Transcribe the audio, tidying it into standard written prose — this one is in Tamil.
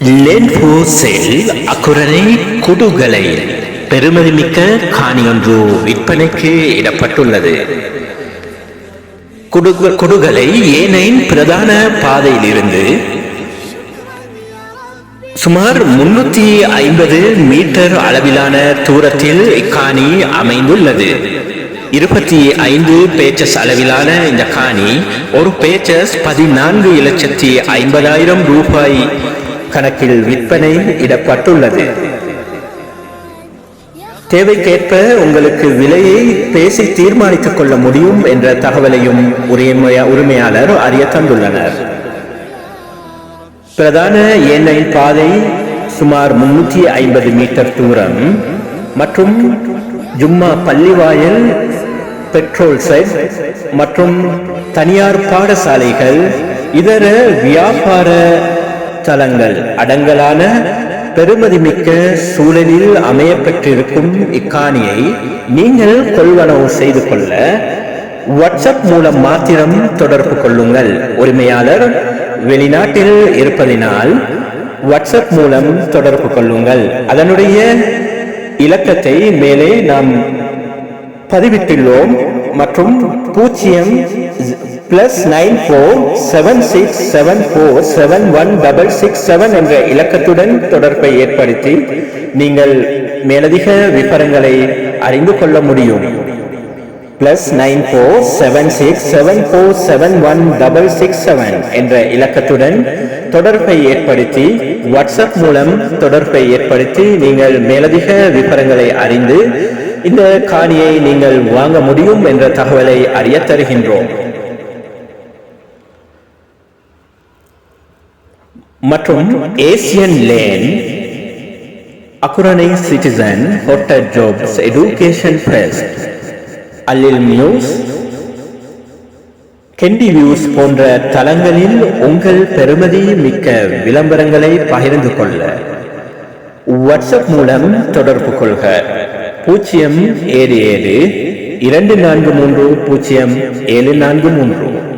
லென்ஃபோசெல் அக்குரணை குடுகலை பெருமதிமிக்க காணியொன்று விற்பனைக்கு இடப்பட்டுள்ளது. குடுகலை ஏனையின் பிரதான பாதையிலிருந்து சுமார் 350 மீட்டர் அளவிலான தூரத்தில் இக்காணி அமைந்துள்ளது. 25 பேச்சஸ் அளவிலான இந்த காணி ஒரு பேச்சஸ் 14,50,000 ரூபாய் கணக்கில் விற்பனை இடப்பட்டுள்ளது. தேவைக்கேற்ப உங்களுக்கு விலையை பேசி தீர்மானித்துக் கொள்ள முடியும் என்ற தகவலையும் உரிமையாளர் அறிய தந்துள்ளனர். பிரதான எண்ணெய் பாதை சுமார் 350 மீட்டர் தூரம் மற்றும் ஜும்மா பள்ளிவாயல், பெட்ரோல் செட் மற்றும் தனியார் பாடசாலைகள், இதர வியாபார தலங்கள் அடங்கலான பெருமதிமிக்க சூழலில் அமையப்பெற்றிருக்கும் இக்காணியை நீங்கள் கொள்வனவு செய்து கொள்ள வாட்ஸ்அப் மூலம் மாத்திரம் தொடர்பு கொள்ளுங்கள். உரிமையாளர் வெளிநாட்டில் இருப்பதினால் வாட்ஸ்அப் மூலம் தொடர்பு கொள்ளுங்கள். அதனுடைய இலக்கத்தை மேலே நாம் பதிவிட்டுள்ளோம் மற்றும் 0+9476747167 என்ற இலக்கத்துடன் தொடர்பை ஏற்படுத்தி நீங்கள் மேலதிக விவரங்களை அறிந்து கொள்ள முடியும். +9476747167 என்ற இலக்கத்துடன் தொடர்பை ஏற்படுத்தி வாட்ஸ்அப் மூலம் தொடர்பை ஏற்படுத்தி நீங்கள் மேலதிக விவரங்களை அறிந்து இந்த காணியை நீங்கள் வாங்க முடியும் என்ற தகவலை அறிய தருகின்றோம். மற்றும் Asian lane, Akurana citizen, hotel jobs, education fest, அல்லில் நியூஸ், கெண்டி வியூஸ் போன்ற தளங்களில் உங்கள் பெருமதி மிக்க விளம்பரங்களை பகிர்ந்து கொள்ள வாட்ஸ்அப் மூலம் தொடர்பு கொள்க. 077-243-0743